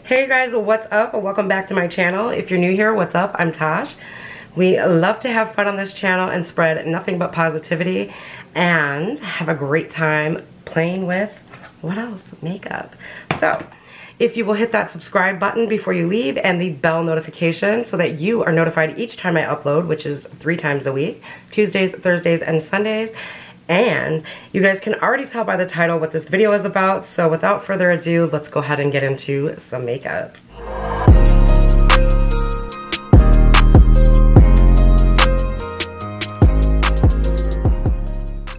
Hey guys, what's up? Welcome back to my channel. If you're new here, what's up? I'm Tash. We love to have fun on this channel and spread nothing but positivity and have a great time playing with, what else? Makeup. So, if you will hit that subscribe button before you leave and the bell notification so that you are notified each time I upload, which is 3 times a week, Tuesdays, Thursdays, and Sundays. And you guys can already tell by the title what this video is about, so without further ado, let's go ahead and get into some makeup.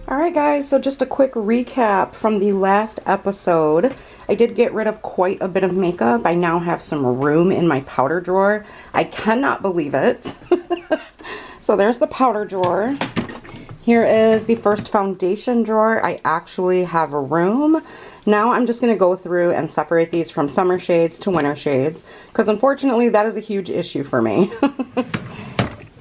Alright guys, so just a quick recap from the last episode. I did get rid of quite a bit of makeup. I now have some room in my powder drawer. I cannot believe it. So there's the powder drawer. Here is the first foundation drawer. I actually have a room. Now I'm just going to go through and separate these from summer shades to winter shades, because unfortunately that is a huge issue for me.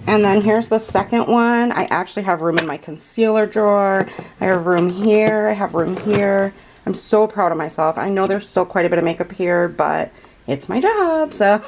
And then here's the second one. I actually have room in my concealer drawer. I have room here. I have room here. I'm so proud of myself. I know there's still quite a bit of makeup here, but it's my job, so.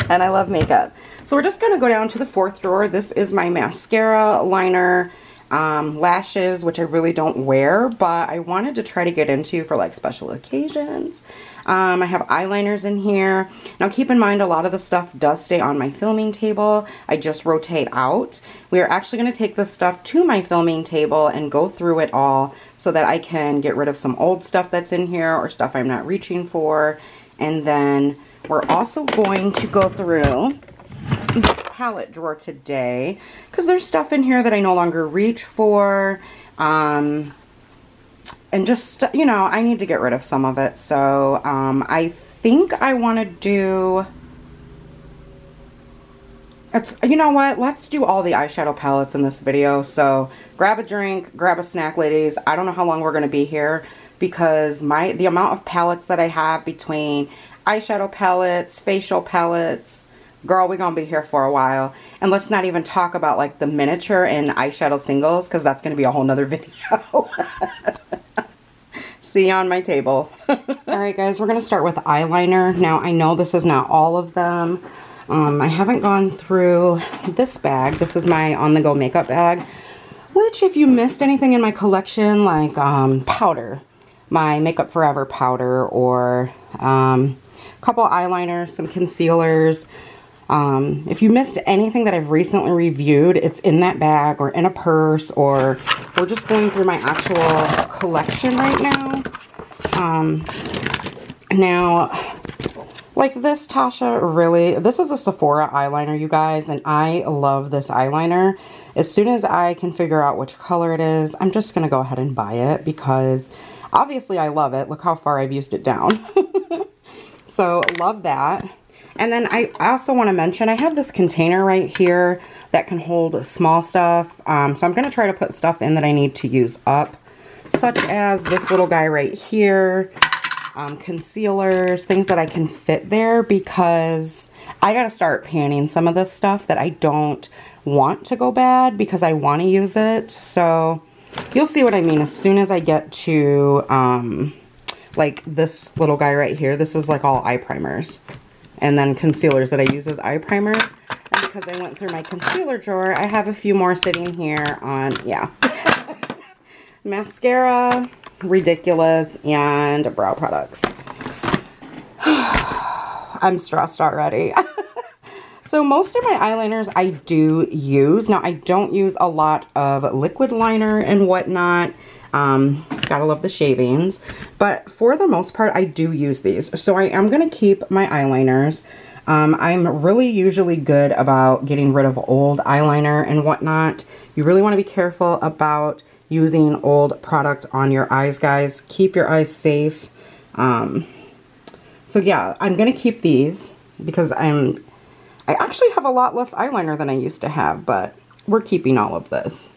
And I love makeup. So we're just going to go down to the fourth drawer. This is my mascara, liner, lashes, which I really don't wear, but I wanted to try to get into for like special occasions. I have eyeliners in here. Now keep in mind, a lot of the stuff does stay on my filming table. I just rotate out. We are actually going to take this stuff to my filming table and go through it all so that I can get rid of some old stuff that's in here or stuff I'm not reaching for. And then we're also going to go through this palette drawer today because there's stuff in here that I no longer reach for, and just, you know, I need to get rid of some of it. So I think I want to do, you know what, let's do all the eyeshadow palettes in this video. So grab a drink, grab a snack, ladies. I don't know how long we're going to be here because the amount of palettes that I have between eyeshadow palettes, facial palettes, girl, we're gonna be here for a while. And let's not even talk about like the miniature and eyeshadow singles, because that's gonna be a whole nother video. See you on my table. Alright guys, we're gonna start with eyeliner. Now I know this is not all of them. I haven't gone through this bag. This is my on-the-go makeup bag, which if you missed anything in my collection, like powder, my Makeup Forever powder, or a couple eyeliners, some concealers. If you missed anything that I've recently reviewed, it's in that bag or in a purse, or we're just going through my actual collection right now. Now, like this Tasha, this is a Sephora eyeliner, you guys, and I love this eyeliner. As soon as I can figure out which color it is, I'm just going to go ahead and buy it because obviously I love it. Look how far I've used it down. So, love that. And then I also want to mention, I have this container right here that can hold small stuff. So I'm going to try to put stuff in that I need to use up, such as this little guy right here, concealers, things that I can fit there, because I got to start panning some of this stuff that I don't want to go bad because I want to use it. So you'll see what I mean as soon as I get to like this little guy right here. This is like all eye primers. And then concealers that I use as eye primers. And because I went through my concealer drawer, I have a few more sitting here on, yeah. Mascara, ridiculous, and brow products. I'm stressed already. So most of my eyeliners I do use. Now I don't use a lot of liquid liner and whatnot. Gotta love the shavings, but for the most part I do use these. So I am going to keep my eyeliners. I'm really usually good about getting rid of old eyeliner and whatnot. You really want to be careful about using old product on your eyes, guys. Keep your eyes safe. So yeah, I'm going to keep these because I actually have a lot less eyeliner than I used to have, but we're keeping all of this.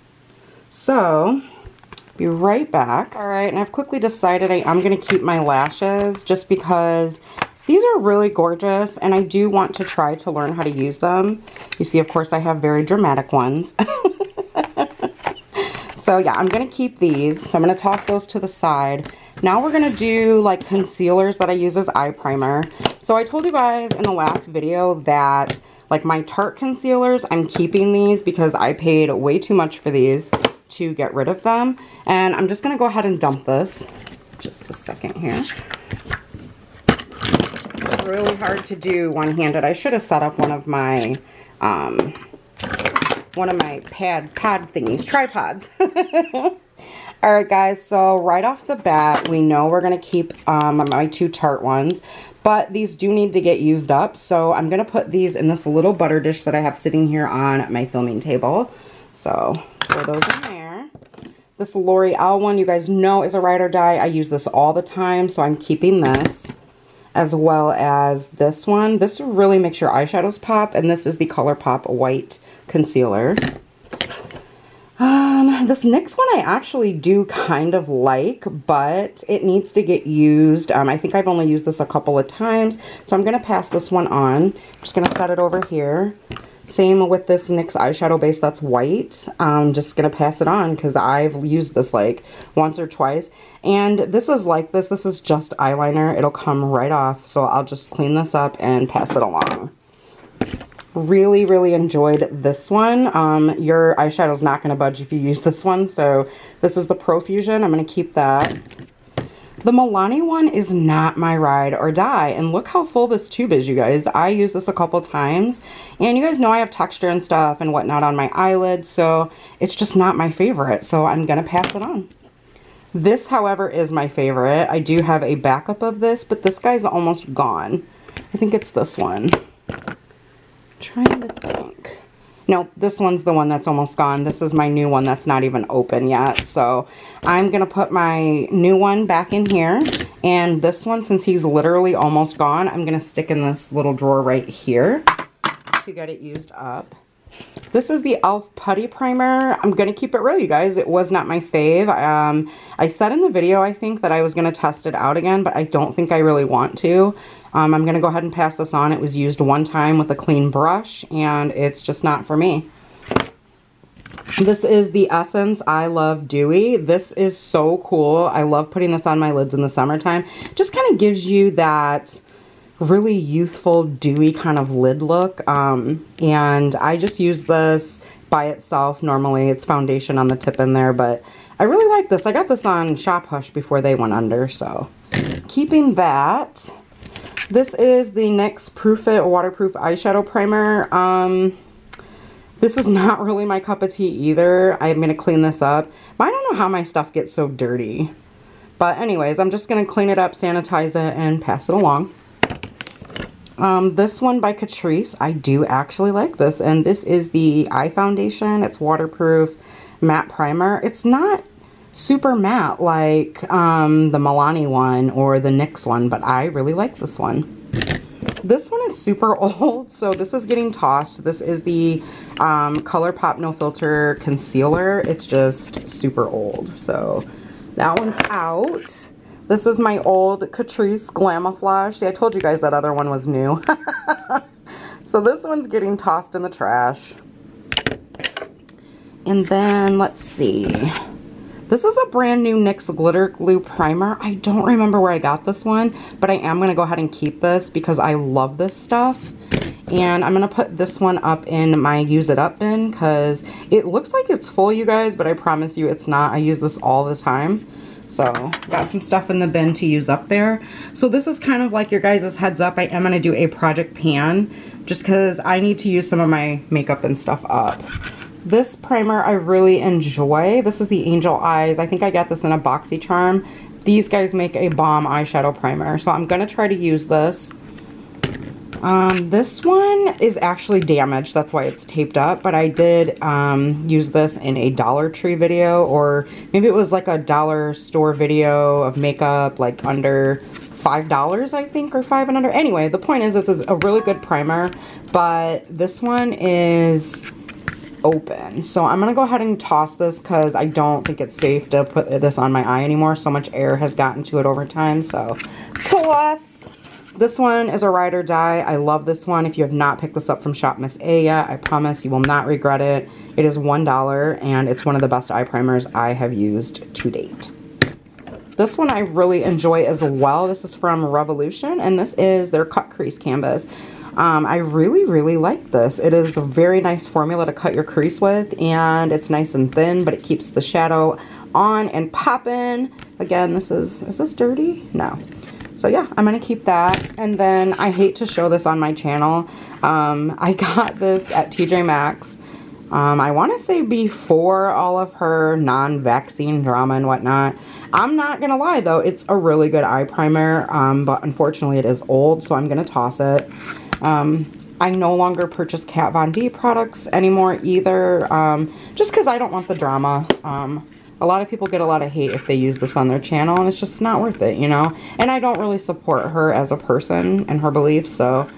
So be right back. All right, and I've quickly decided I am going to keep my lashes just because these are really gorgeous and I do want to try to learn how to use them. You see, of course, I have very dramatic ones. So yeah, I'm going to keep these. So I'm going to toss those to the side. Now we're going to do like concealers that I use as eye primer. So I told you guys in the last video that like my Tarte concealers, I'm keeping these because I paid way too much for these to get rid of them. And I'm just going to go ahead and dump this. Just a second here. It's really hard to do one-handed. I should have set up one of my pod thingies, tripods. Alright guys, so right off the bat, we know we're going to keep my 2 Tarte ones, but these do need to get used up, so I'm going to put these in this little butter dish that I have sitting here on my filming table. So, throw those in there. This L'Oreal one, you guys know, is a ride or die. I use this all the time, so I'm keeping this, as well as this one. This really makes your eyeshadows pop, and this is the ColourPop White Concealer. This next one I actually do kind of like, but it needs to get used. I think I've only used this a couple of times, so I'm going to pass this one on. I'm just going to set it over here. Same with this NYX eyeshadow base that's white. I'm just going to pass it on because I've used this like once or twice. And this is like this. This is just eyeliner. It'll come right off, so I'll just clean this up and pass it along. Really, really enjoyed this one. Your eyeshadow's not going to budge if you use this one. So this is the Profusion. I'm going to keep that. The Milani one is not my ride or die. And look how full this tube is, you guys. I use this a couple times. And you guys know I have texture and stuff and whatnot on my eyelids. So it's just not my favorite. So I'm going to pass it on. This, however, is my favorite. I do have a backup of this, but this guy's almost gone. I think it's this one. Trying to think. No, this one's the one that's almost gone. This is my new one that's not even open yet. So I'm going to put my new one back in here. And this one, since he's literally almost gone, I'm going to stick in this little drawer right here to get it used up. This is the e.l.f. Putty Primer. I'm going to keep it real, you guys. It was not my fave. I said in the video, I think, that I was going to test it out again, but I don't think I really want to. I'm going to go ahead and pass this on. It was used one time with a clean brush, and it's just not for me. This is the Essence I Love Dewy. This is so cool. I love putting this on my lids in the summertime. Just kind of gives you that really youthful, dewy kind of lid look. And I just use this by itself. Normally, it's foundation on the tip in there, but I really like this. I got this on Shop Hush before they went under, so keeping that. This is the NYX Proof It Waterproof Eyeshadow Primer. This is not really my cup of tea either. I'm going to clean this up. But I don't know how my stuff gets so dirty. But anyways, I'm just going to clean it up, sanitize it, and pass it along. This one by Catrice, I do actually like this. And this is the eye foundation. It's waterproof matte primer. It's not super matte like the Milani one or the NYX one, but I really like this one. This one is super old, so this is getting tossed. This is the ColourPop No Filter Concealer. It's just super old, so that one's out. This is my old Catrice Glamouflage. See, I told you guys that other one was new. So this one's getting tossed in the trash. And then, let's see. This is a brand new NYX Glitter Glue Primer. I don't remember where I got this one, but I am going to go ahead and keep this because I love this stuff. And I'm going to put this one up in my Use It Up bin because it looks like it's full, you guys, but I promise you it's not. I use this all the time. So, got some stuff in the bin to use up there. So this is kind of like your guys' heads up. I am going to do a project pan just because I need to use some of my makeup and stuff up. This primer I really enjoy. This is the Angel Eyes. I think I got this in a BoxyCharm. These guys make a bomb eyeshadow primer. So I'm going to try to use this. This one is actually damaged. That's why it's taped up. But I did use this in a Dollar Tree video. Or maybe it was like a dollar store video of makeup like under $5, I think, or $5 and under. Anyway, the point is it's a really good primer. But this one is open. So I'm going to go ahead and toss this because I don't think it's safe to put this on my eye anymore. So much air has gotten to it over time. So toss. This one is a ride or die. I love this one. If you have not picked this up from Shop Miss A yet, I promise you will not regret it. It is $1 and it's one of the best eye primers I have used to date. This one I really enjoy as well. This is from Revolution, and this is their cut crease canvas. I really like this. It is a very nice formula to cut your crease with, and it's nice and thin, but it keeps the shadow on and popping. Again, is this dirty? No. So yeah, I'm gonna keep that. And then I hate to show this on my channel. I got this at TJ Maxx. I want to say before all of her non-vaccine drama and whatnot. I'm not gonna lie though, it's a really good eye primer, but unfortunately it is old, so I'm gonna toss it. I no longer purchase Kat Von D products anymore either, just because I don't want the drama. A lot of people get a lot of hate if they use this on their channel, and it's just not worth it, you know? And I don't really support her as a person and her beliefs, so...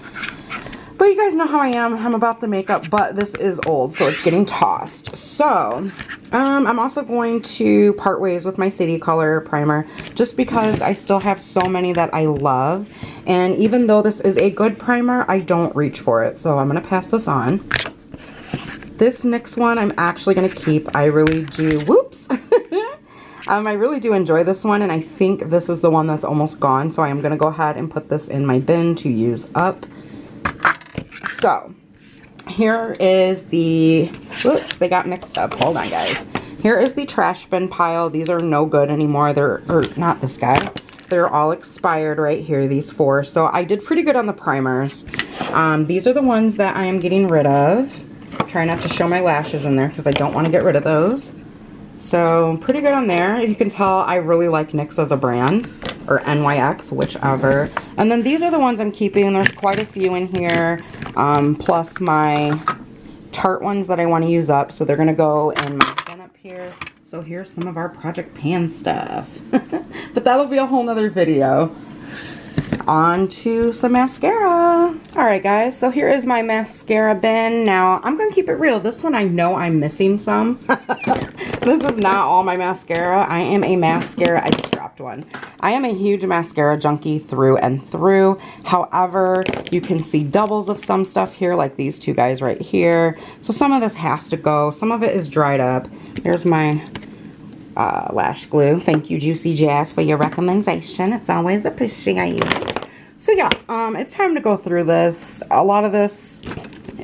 But you guys know how I am. I'm about the makeup, but this is old, so it's getting tossed. So, I'm also going to part ways with my City Color primer, just because I still have so many that I love. And even though this is a good primer, I don't reach for it. So I'm going to pass this on. This next one I'm actually going to keep. I really do, whoops. I really do enjoy this one, and I think this is the one that's almost gone. So I am going to go ahead and put this in my bin to use up. So, here is the, whoops, they got mixed up. Hold on, guys. Here is the trash bin pile. These are no good anymore. They're, or not this guy. They're all expired right here, these four. So, I did pretty good on the primers. These are the ones that I am getting rid of. Try not to show my lashes in there because I don't want to get rid of those. So, pretty good on there. You can tell I really like NYX as a brand, or NYX, whichever. And then these are the ones I'm keeping. There's quite a few in here, plus my Tarte ones that I want to use up. So they're going to go in my bin up here. So here's some of our Project Pan stuff. But that'll be a whole nother video. On to some mascara. Alright guys, so here is my mascara bin. Now, I'm going to keep it real. This one I know I'm missing some. This is not all my mascara. I am a mascara, I just dropped one. I am a huge mascara junkie through and through. However, you can see doubles of some stuff here, like these two guys right here. So some of this has to go. Some of it is dried up. Here's my lash glue. Thank you, Juicy Jazz, for your recommendation. It's always appreciated. So yeah, it's time to go through this. A lot of this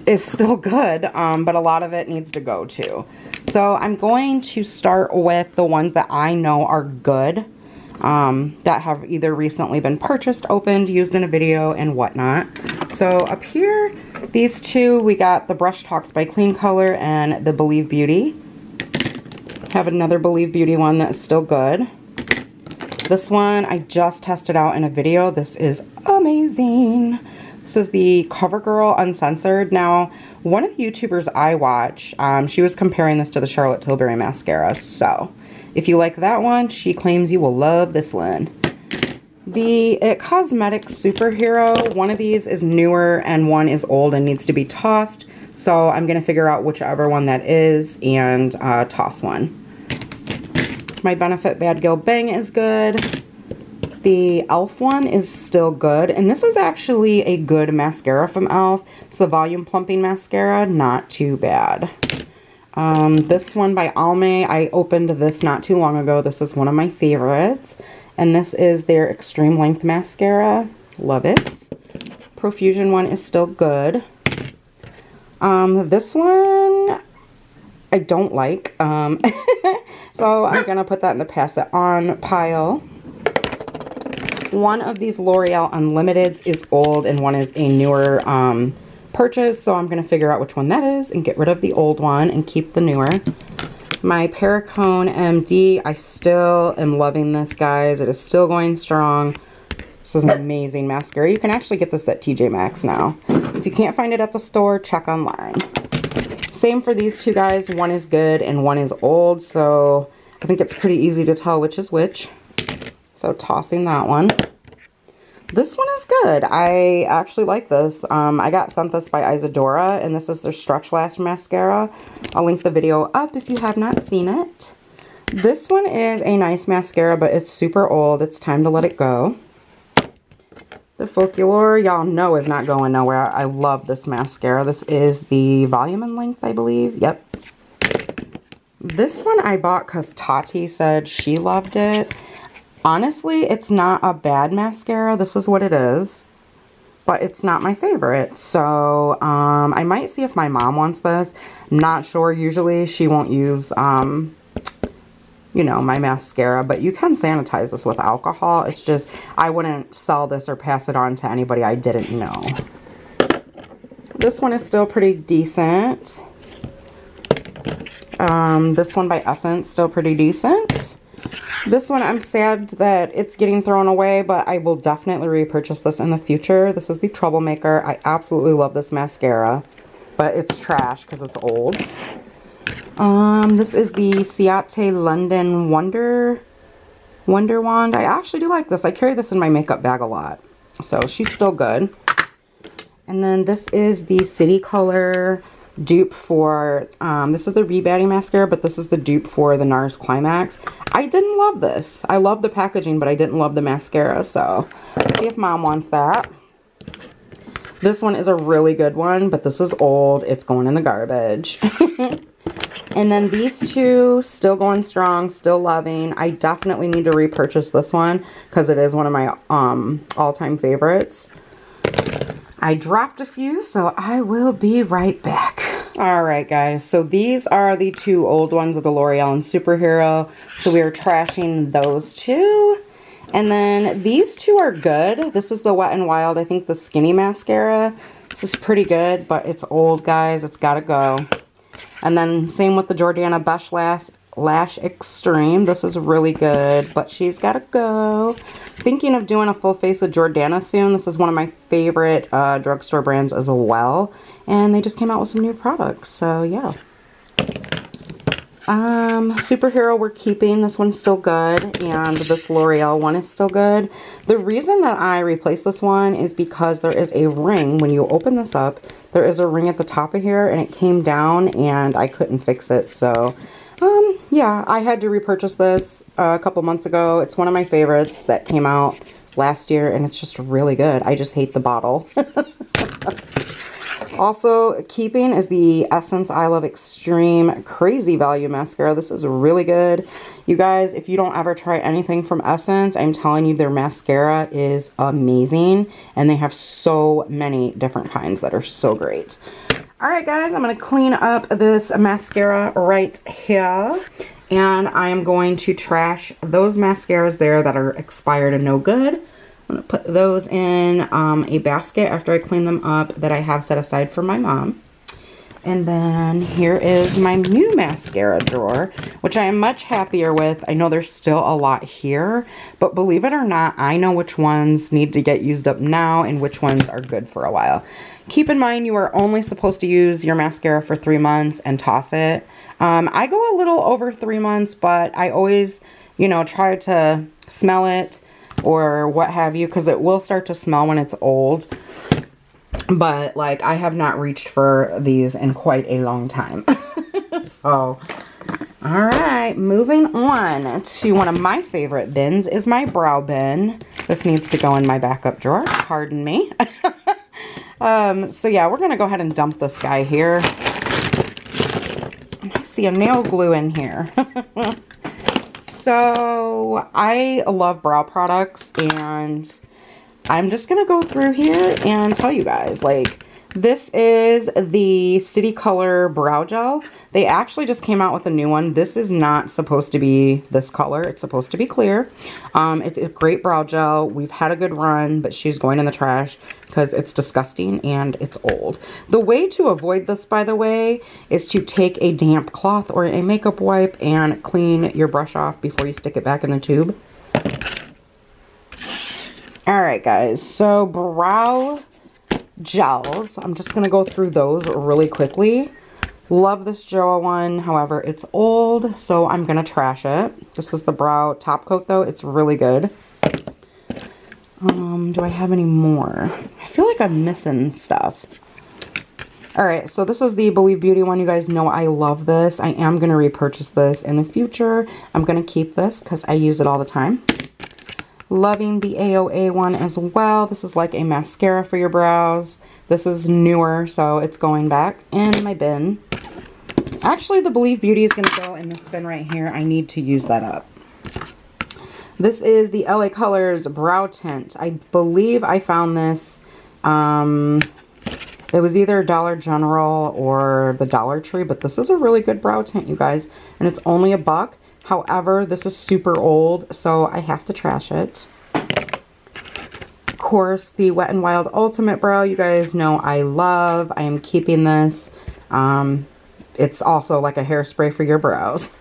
is still good, but a lot of it needs to go too. So I'm going to start with the ones that I know are good, that have either recently been purchased, opened, used in a video, and whatnot. So up here, these two, we got the Brush Talks by Clean Color and the Believe Beauty. Have another Believe Beauty one that's still good. This one I just tested out in a video. This is amazing. This is the CoverGirl Uncensored. Now, one of the YouTubers I watch, she was comparing this to the Charlotte Tilbury mascara. So, if you like that one, she claims you will love this one. The It Cosmetics Superhero, one of these is newer and one is old and needs to be tossed. So, I'm going to figure out whichever one that is and toss one. My Benefit Bad Girl Bang is good. The e.l.f. one is still good. And this is actually a good mascara from e.l.f. It's the Volume Plumping Mascara. Not too bad. This one by Almay. I opened this not too long ago. This is one of my favorites. And this is their Extreme Length Mascara. Love it. Profusion one is still good. This one I don't like. So I'm going to put that in the pass it on pile. One of these L'Oreal Unlimiteds is old and one is a newer purchase. So I'm going to figure out which one that is and get rid of the old one and keep the newer. My Perricone MD, I still am loving this, guys. It is still going strong. This is an amazing mascara. You can actually get this at TJ Maxx now. If you can't find it at the store, check online. Same for these two guys. One is good and one is old, so I think it's pretty easy to tell which is which. So tossing that one. This one is good. I actually like this. I got sent this by Isadora, and this is their Stretch Lash Mascara. I'll link the video up if you have not seen it. This one is a nice mascara, but it's super old. It's time to let it go. The Folklore, y'all know, is not going nowhere. I love this mascara. This is the Volume and Length, I believe. Yep. This one I bought because Tati said she loved it. Honestly, it's not a bad mascara. This is what it is. But it's not my favorite. So, I might see if my mom wants this. Not sure. Usually she won't use, you know, my mascara. But you can sanitize this with alcohol. It's just, I wouldn't sell this or pass it on to anybody I didn't know. This one is still pretty decent. This one by Essence, still pretty decent. This one, I'm sad that it's getting thrown away, but I will definitely repurchase this in the future. This is the Troublemaker. I absolutely love this mascara, but it's trash because it's old. This is the Ciate London Wonder Wand. I actually do like this. I carry this in my makeup bag a lot, so she's still good. And then this is the City Color dupe for, this is the Rebatting mascara, but this is the dupe for the NARS Climax. I didn't love this. I love the packaging, but I didn't love the mascara, so let's see if mom wants that. This one is a really good one, but this is old. It's going in the garbage. And then these two, still going strong, still loving. I definitely need to repurchase this one because it is one of my all-time favorites. I dropped a few, so I will be right back. Alright guys, so these are the two old ones of the L'Oreal and Superhero. So we are trashing those two. And then these two are good. This is the Wet n Wild, I think the Skinny Mascara. This is pretty good, but it's old guys. It's gotta go. And then same with the Jordana Besh Lash Extreme. This is really good, but she's gotta go. Thinking of doing a full face of Jordana soon. This is one of my favorite drugstore brands as well, and they just came out with some new products, so yeah. Superhero we're keeping. This one's still good, and this L'Oreal one is still good. The reason that I replaced this one is because there is a ring. When you open this up, there is a ring at the top of here, and it came down and I couldn't fix it, so yeah, I had to repurchase this a couple months ago. It's one of my favorites that came out last year, and it's just really good. I just hate the bottle. Also, keeping is the Essence I Love Extreme Crazy Value Mascara. This is really good. You guys, if you don't ever try anything from Essence, I'm telling you, their mascara is amazing, and they have so many different kinds that are so great. Alright guys, I'm going to clean up this mascara right here, and I am going to trash those mascaras there that are expired and no good. I'm going to put those in a basket after I clean them up that I have set aside for my mom. And then here is my new mascara drawer, which I am much happier with. I know there's still a lot here, but believe it or not, I know which ones need to get used up now and which ones are good for a while. Keep in mind, you are only supposed to use your mascara for 3 months and toss it. I go a little over 3 months, but I always, you know, try to smell it or what have you, because it will start to smell when it's old. But, like, I have not reached for these in quite a long time. So, alright, moving on to one of my favorite bins is my brow bin. This needs to go in my backup drawer. Pardon me. So yeah, we're going to go ahead and dump this guy here. I see a nail glue in here. So, I love brow products, and I'm just going to go through here and tell you guys, like, this is the City Color Brow Gel. They actually just came out with a new one. This is not supposed to be this color. It's supposed to be clear. It's a great brow gel. We've had a good run, but she's going in the trash because it's disgusting and it's old. The way to avoid this, by the way, is to take a damp cloth or a makeup wipe and clean your brush off before you stick it back in the tube. Alright guys, so brow gels. I'm just going to go through those really quickly. Love this Joa one, however, it's old, so I'm going to trash it. This is the brow top coat though, it's really good. Do I have any more? I feel like I'm missing stuff. Alright, so this is the Believe Beauty one. You guys know I love this. I am going to repurchase this in the future. I'm going to keep this because I use it all the time. Loving the AOA one as well. This is like a mascara for your brows. This is newer, so it's going back in my bin. Actually, the Believe Beauty is going to go in this bin right here. I need to use that up. This is the LA Colors Brow Tint. I believe I found this, it was either Dollar General or the Dollar Tree, but this is a really good brow tint, you guys, and it's only $1. However, this is super old, so I have to trash it. Of course, the Wet n Wild Ultimate Brow, you guys know I love. I am keeping this. It's also like a hairspray for your brows.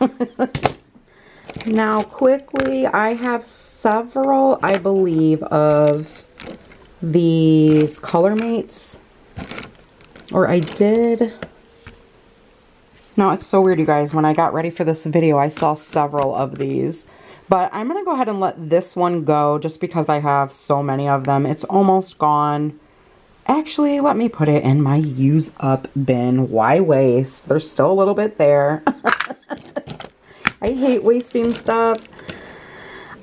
Now, quickly, I have several, I believe, of these Color Mates. Or I did. No, it's so weird, you guys. When I got ready for this video, I saw several of these. But I'm going to go ahead and let this one go just because I have so many of them. It's almost gone. Actually, let me put it in my use up bin. Why waste? There's still a little bit there. I hate wasting stuff.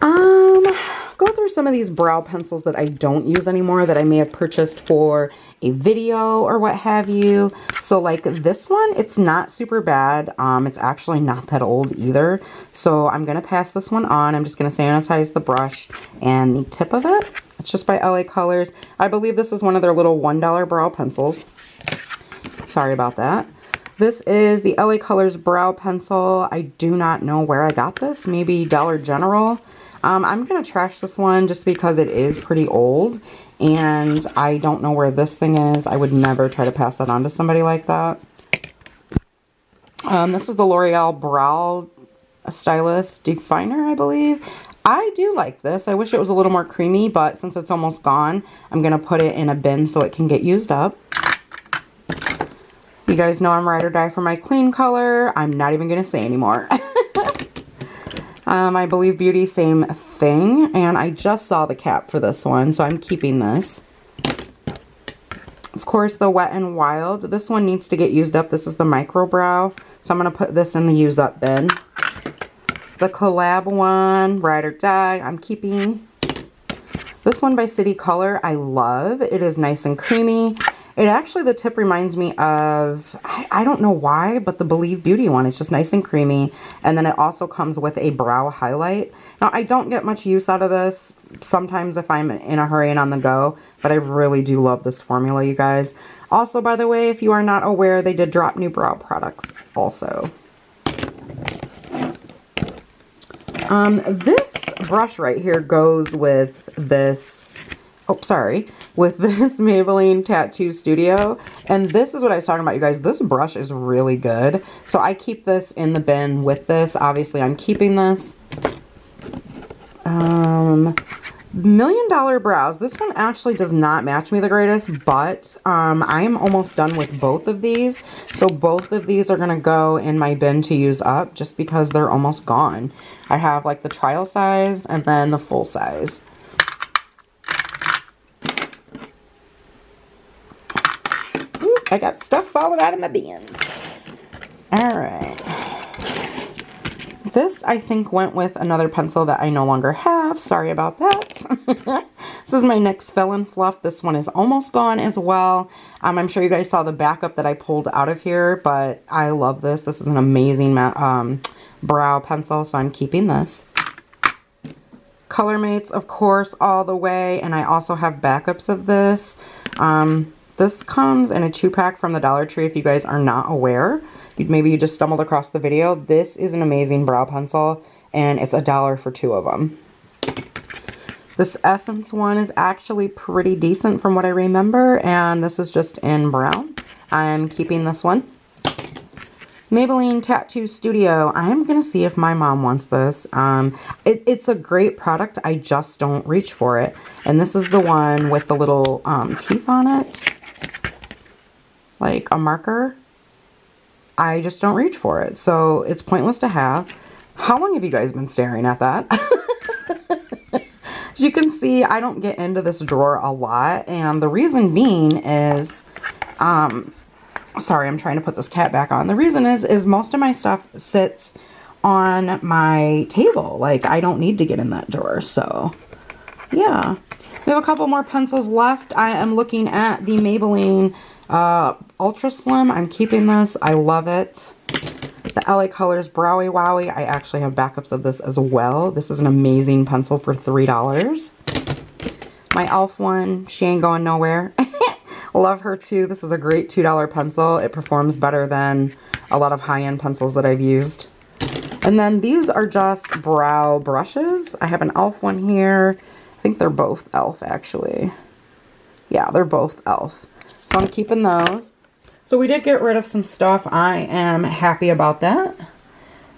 Go through some of these brow pencils that I don't use anymore that I may have purchased for a video or what have you. So like this one, it's not super bad. It's actually not that old either. So I'm going to pass this one on. I'm just going to sanitize the brush and the tip of it. It's just by LA Colors. I believe this is one of their little $1 brow pencils. Sorry about that. This is the LA Colors Brow Pencil. I do not know where I got this. Maybe Dollar General. I'm going to trash this one just because it is pretty old. And I don't know where this thing is. I would never try to pass that on to somebody like that. This is the L'Oreal Brow Stylist Definer, I believe. I do like this. I wish it was a little more creamy, but since it's almost gone, I'm going to put it in a bin so it can get used up. You guys know I'm ride or die for my clean color. I'm not even going to say anymore. I believe Beauty, same thing. And I just saw the cap for this one, so I'm keeping this. Of course, the Wet n Wild. This one needs to get used up. This is the Micro Brow. So I'm going to put this in the use up bin. The collab one, ride or die, I'm keeping. This one by City Color, I love. It is nice and creamy. It actually, the tip reminds me of, I don't know why, but the Believe Beauty one. It's just nice and creamy. And then it also comes with a brow highlight. Now, I don't get much use out of this sometimes if I'm in a hurry and on the go, but I really do love this formula, you guys. Also, by the way, if you are not aware, they did drop new brow products also. This brush right here goes with this, with this Maybelline Tattoo Studio. And this is what I was talking about, you guys. This brush is really good. So I keep this in the bin with this. Obviously, I'm keeping this. $1 Million Brows. This one actually does not match me the greatest, but I am almost done with both of these. So both of these are going to go in my bin to use up just because they're almost gone. I have like the trial size and then the full size. Ooh, I got stuff falling out of my bins. Alright. This, I think, went with another pencil that I no longer have. Sorry about that. This is my NYX Fill and Fluff. This one is almost gone as well. I'm sure you guys saw the backup that I pulled out of here, but I love this. This is an amazing brow pencil, so I'm keeping this. Color Mates, of course, all the way, and I also have backups of this. This comes in a 2-pack from the Dollar Tree if you guys are not aware. Maybe you just stumbled across the video. This is an amazing brow pencil, and it's $1 for 2 of them. This Essence one is actually pretty decent from what I remember, and this is just in brown. I'm keeping this one. Maybelline Tattoo Studio. I am going to see if my mom wants this. It's a great product. I just don't reach for it. And this is the one with the little teeth on it. Like a marker. I just don't reach for it. So it's pointless to have. How long have you guys been staring at that? As you can see, I don't get into this drawer a lot. And the reason being is... sorry, I'm trying to put this cap back on. The reason is most of my stuff sits on my table. Like, I don't need to get in that drawer. So, yeah. We have a couple more pencils left. I am looking at the Maybelline Ultra Slim. I'm keeping this. I love it. The LA Colors Browy Wowie. I actually have backups of this as well. This is an amazing pencil for $3. My e.l.f. one, she ain't going nowhere. Love her too. This is a great $2 pencil. It performs better than a lot of high-end pencils that I've used. And then these are just brow brushes. I have an e.l.f. one here. I think they're both e.l.f. actually. Yeah, they're both e.l.f. So I'm keeping those. So we did get rid of some stuff. I am happy about that.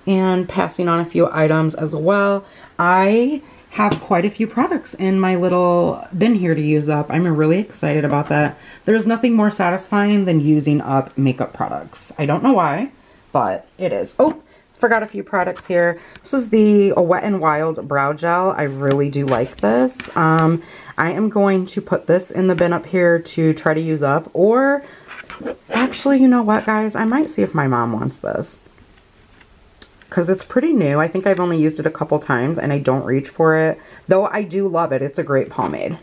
And passing on a few items as well. I have quite a few products in my little bin here to use up. I'm really excited about that. There's nothing more satisfying than using up makeup products. I don't know why, but it is. Oh, forgot a few products here. This is the Wet n Wild Brow Gel. I really do like this. I am going to put this in the bin up here to try to use up, or actually, you know what, guys? I might see if my mom wants this, because it's pretty new. I think I've only used it a couple times and I don't reach for it, though I do love it. It's a great pomade.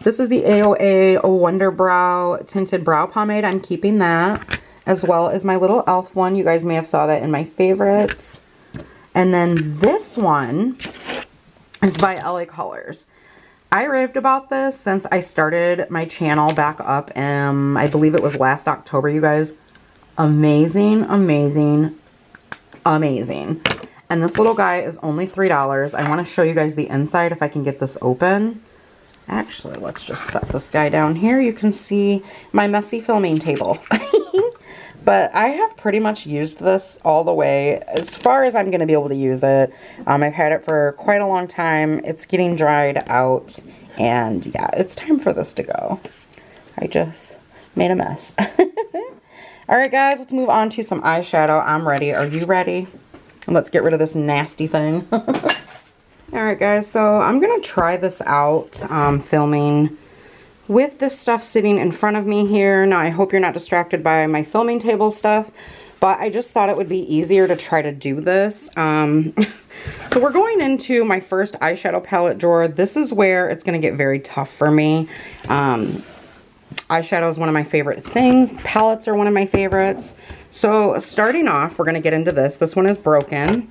This is the AOA Wonder Brow Tinted Brow Pomade. I'm keeping that, as well as my little e.l.f. one. You guys may have saw that in my favorites. And then this one is by LA Colors. I raved about this since I started my channel back up, I believe it was last October, you guys. Amazing, amazing, amazing. And this little guy is only $3. I want to show you guys the inside if I can get this open. Actually, let's just set this guy down here. You can see my messy filming table. But I have pretty much used this all the way as far as I'm going to be able to use it. I've had it for quite a long time. It's getting dried out. And yeah, it's time for this to go. I just made a mess. Alright guys, let's move on to some eyeshadow. I'm ready. Are you ready? Let's get rid of this nasty thing. Alright guys, so I'm going to try this out filming with this stuff sitting in front of me here. Now I hope you're not distracted by my filming table stuff, but I just thought it would be easier to try to do this. So we're going into my first eyeshadow palette drawer. This is where it's going to get very tough for me. Eyeshadow is one of my favorite things. Palettes are one of my favorites. So starting off, we're going to get into this. This one is broken.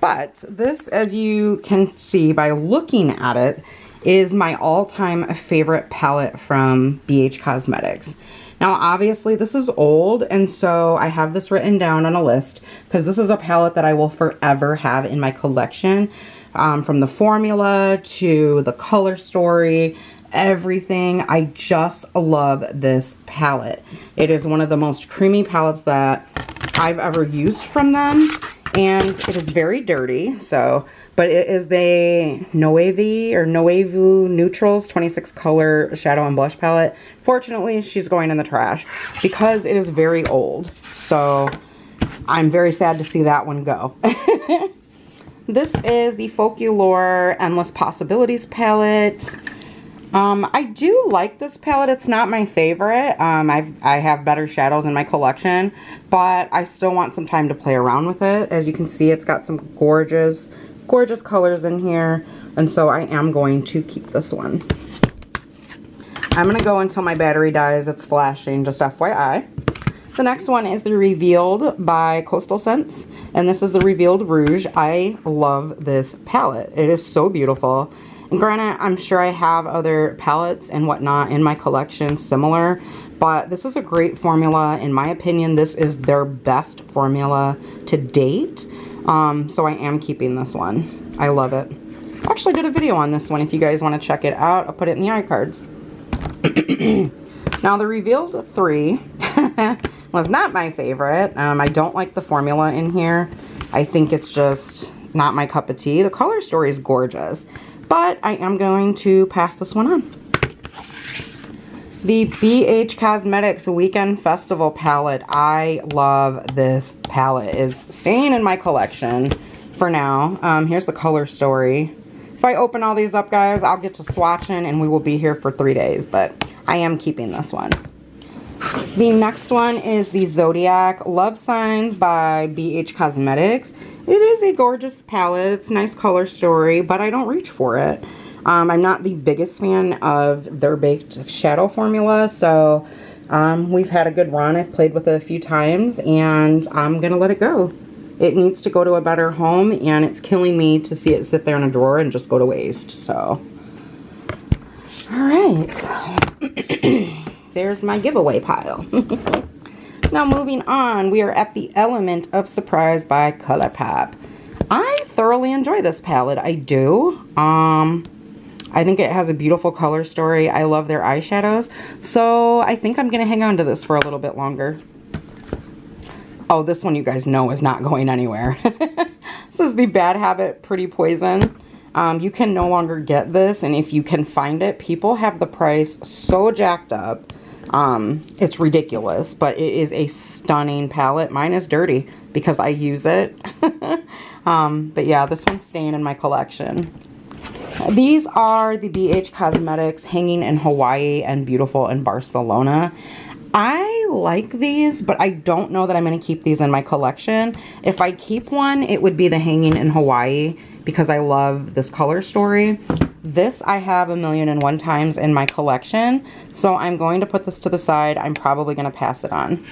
But this, as you can see by looking at it, is my all-time favorite palette from BH Cosmetics. Now, obviously, this is old, and so I have this written down on a list because this is a palette that I will forever have in my collection. From the formula to the color story, everything. I just love this palette. It is one of the most creamy palettes that I've ever used from them, and it is very dirty, but it is the Anyhwho Neutrals 26 color shadow and blush palette. Fortunately, she's going in the trash because it is very old. So I'm very sad to see that one go. This is the Folklore Endless Possibilities palette. I do like this palette. It's not my favorite. I have better shadows in my collection, but I still want some time to play around with it. As you can see, it's got some gorgeous colors in here, and so I am going to keep this one. I'm going to go until my battery dies. It's flashing, just FYI. The next one is the Revealed by Coastal Scents, and this is the Revealed Rouge. I love this palette. It is so beautiful. And granted, I'm sure I have other palettes and whatnot in my collection similar, but this is a great formula. In my opinion, this is their best formula to date. So I am keeping this one. I love it. I actually did a video on this one. If you guys want to check it out, I'll put it in the iCards. Now, the Revealed 3 was not my favorite. I don't like the formula in here. I think it's just not my cup of tea. The color story is gorgeous, but I am going to pass this one on. The BH Cosmetics Weekend Festival palette. I love this palette. It's staying in my collection for now. Here's the color story. If I open all these up, guys, I'll get to swatching and we will be here for 3 days, but I am keeping this one. The next one is the Zodiac Love Signs by BH Cosmetics. It is a gorgeous palette. It's a nice color story, but I don't reach for it. I'm not the biggest fan of their baked shadow formula, so we've had a good run. I've played with it a few times, and I'm gonna let it go. It needs to go to a better home, and it's killing me to see it sit there in a drawer and just go to waste. So, all right. There's my giveaway pile. Now moving on, we are at the Element of Surprise by ColourPop. I thoroughly enjoy this palette. I do. I think it has a beautiful color story. I love their eyeshadows. So I think I'm going to hang on to this for a little bit longer. Oh, this one you guys know is not going anywhere. This is the Bad Habit Pretty Poison. You can no longer get this, and if you can find it, people have the price so jacked up. It's ridiculous, but it is a stunning palette. Mine is dirty because I use it. But yeah, this one's staying in my collection. These are the BH Cosmetics Hanging in Hawaii and Beautiful in Barcelona. I like these, but I don't know that I'm going to keep these in my collection. If I keep one, it would be the Hanging in Hawaii because I love this color story. This I have 1,000,001 times in my collection, so I'm going to put this to the side. I'm probably going to pass it on.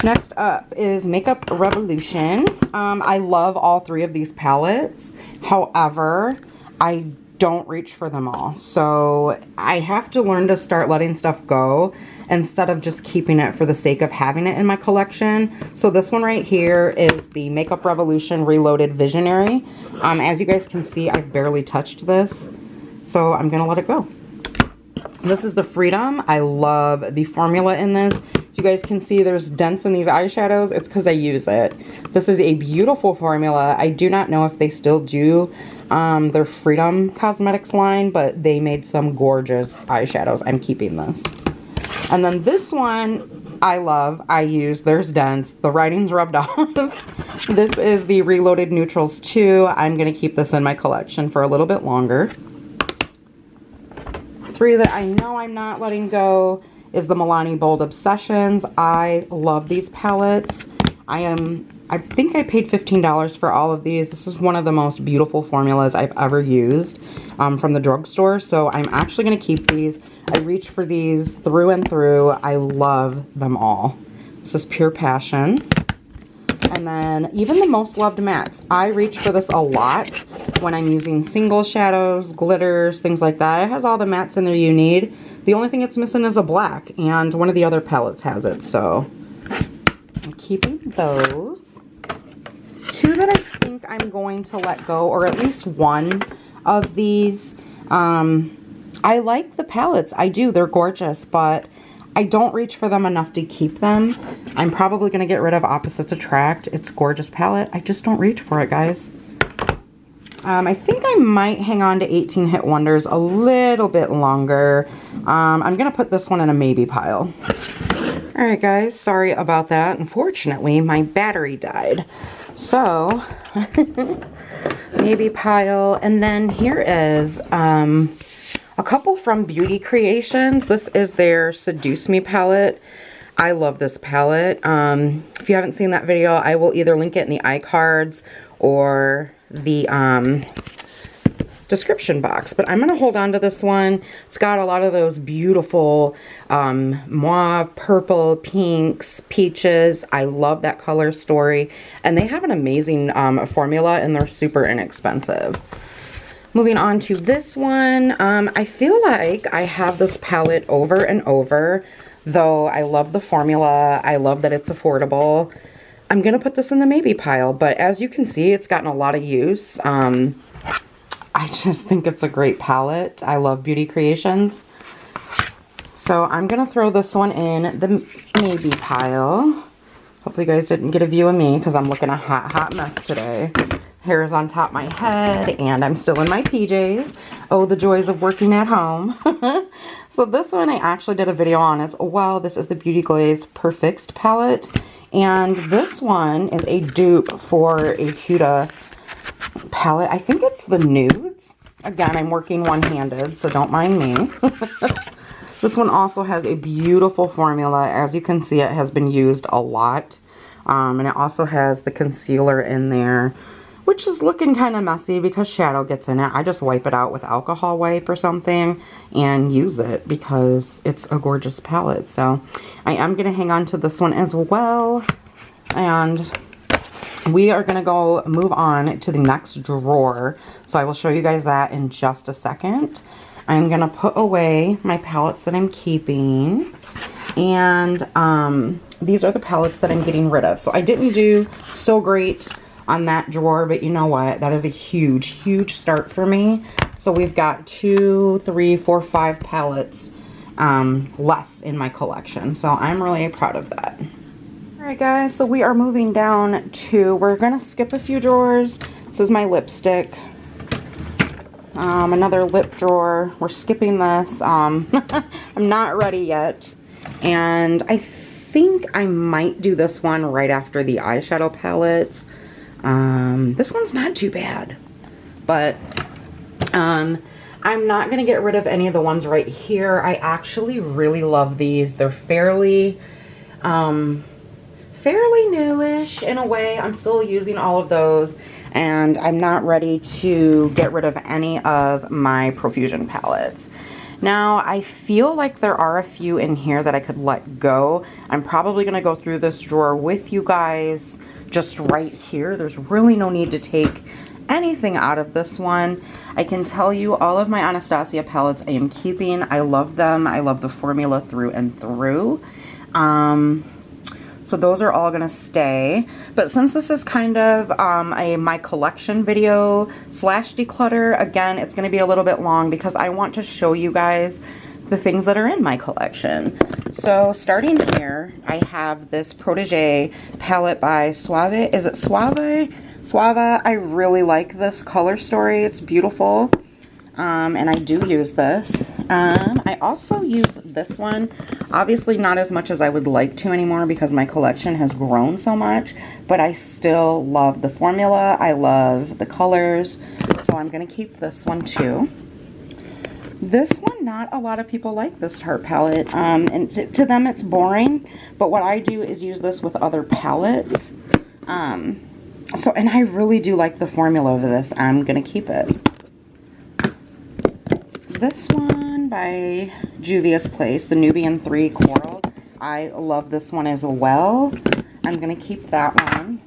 Next up is Makeup Revolution. I love all three of these palettes. However, I don't reach for them all. So I have to learn to start letting stuff go instead of just keeping it for the sake of having it in my collection. So this one right here is the Makeup Revolution Reloaded Visionary. As you guys can see, I've barely touched this. So I'm going to let it go. This is the Freedom. I love the formula in this. As you guys can see, there's dents in these eyeshadows. It's because I use it. This is a beautiful formula. I do not know if they still do their Freedom Cosmetics line, but they made some gorgeous eyeshadows. I'm keeping this. And then this one I love. I use. There's dents. The writing's rubbed off. This is the Reloaded Neutrals 2. I'm going to keep this in my collection for a little bit longer. Three that I know I'm not letting go is the Milani Bold Obsessions. I love these palettes. I think I paid $15 for all of these. This is one of the most beautiful formulas I've ever used from the drugstore. So I'm actually going to keep these. I reach for these through and through. I love them all. This is Pure Passion. And then even the Most Loved Mattes. I reach for this a lot when I'm using single shadows, glitters, things like that. It has all the mattes in there you need. The only thing it's missing is a black, and one of the other palettes has it, so I'm keeping those. Two that I think I'm going to let go, or at least one of these. I like the palettes. I do. They're gorgeous, but I don't reach for them enough to keep them. I'm probably going to get rid of Opposites Attract. It's a gorgeous palette. I just don't reach for it, guys. I think I might hang on to 18 Hit Wonders a little bit longer. I'm going to put this one in a maybe pile. Alright guys, sorry about that. Unfortunately, my battery died. So, maybe pile. And then here is a couple from Beauty Creations. This is their Seduce Me palette. I love this palette. If you haven't seen that video, I will either link it in the iCards or the description box, but I'm going to hold on to this one. It's got a lot of those beautiful mauve, purple, pinks, peaches. I love that color story, and they have an amazing formula, and they're super inexpensive. Moving on to this one, I feel like I have this palette over and over, though I love the formula. I love that it's affordable. I'm going to put this in the maybe pile, but as you can see, it's gotten a lot of use. I just think it's a great palette. I love Beauty Creations. So I'm going to throw this one in the maybe pile. Hopefully you guys didn't get a view of me because I'm looking a hot mess today. Hair is on top of my head and I'm still in my PJs. Oh, the joys of working at home. So this one I actually did a video on as well. This is the Beauty Glaze Perfixed palette. And this one is a dupe for a Huda palette. I think it's the Nudes. Again, I'm working one-handed, so don't mind me. This one also has a beautiful formula. As you can see, it has been used a lot. And it also has the concealer in there which is looking kind of messy because shadow gets in it. I just wipe it out with alcohol wipe or something and use it because it's a gorgeous palette. So I am going to hang on to this one as well. And we are going to go move on to the next drawer. So I will show you guys that in just a second. I'm going to put away my palettes that I'm keeping. And these are the palettes that I'm getting rid of. So I didn't do so great on that drawer, but you know what? That is a huge, huge start for me. So we've got 2, 3, 4, 5 palettes less in my collection. So I'm really proud of that. Alright guys, so we are moving down to, we're going to skip a few drawers. This is my lipstick. Another lip drawer. We're skipping this. I'm not ready yet. And I think I might do this one right after the eyeshadow palettes. This one's not too bad. But I'm not going to get rid of any of the ones right here. I actually really love these. They're fairly newish in a way. I'm still using all of those, and I'm not ready to get rid of any of my Profusion palettes. Now, I feel like there are a few in here that I could let go. I'm probably going to go through this drawer with you guys just right here. There's really no need to take anything out of this one. I can tell you all of my Anastasia palettes I am keeping. I love them. I love the formula through and through. So those are all gonna stay. But since this is kind of my collection video slash declutter, again, it's gonna be a little bit long because I want to show you guys the things that are in my collection. So starting here, I have this Protégé palette by Suave. Is it Suave? Suave. I really like this color story. It's beautiful. And I do use this. I also use this one, obviously not as much as I would like to anymore because my collection has grown so much, but I still love the formula. I love the colors, so I'm going to keep this one too. This one, not a lot of people like this Tarte palette, and to them it's boring, but what I do is use this with other palettes. And I really do like the formula of this. I'm going to keep it. This one by Juvia's Place, the Nubian 3 Coral. I love this one as well. I'm going to keep that one.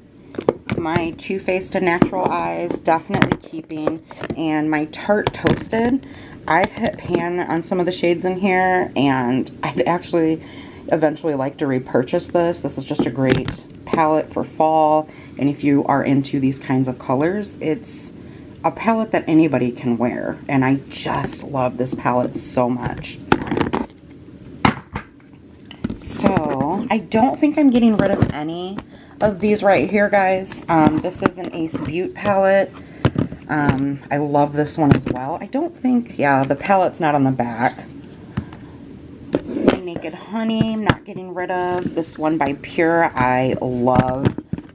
My Too Faced Natural Eyes, definitely keeping. And my Tarte Toasted. I've hit pan on some of the shades in here, and I'd actually eventually like to repurchase this. This is just a great palette for fall, and if you are into these kinds of colors, it's a palette that anybody can wear, and I just love this palette so much. So I don't think I'm getting rid of any of these right here, guys. This is an Ace Beauty palette. I love this one as well. I don't think, yeah, the palette's not on the back. My Naked Honey, I'm not getting rid of. This one by Pure, I love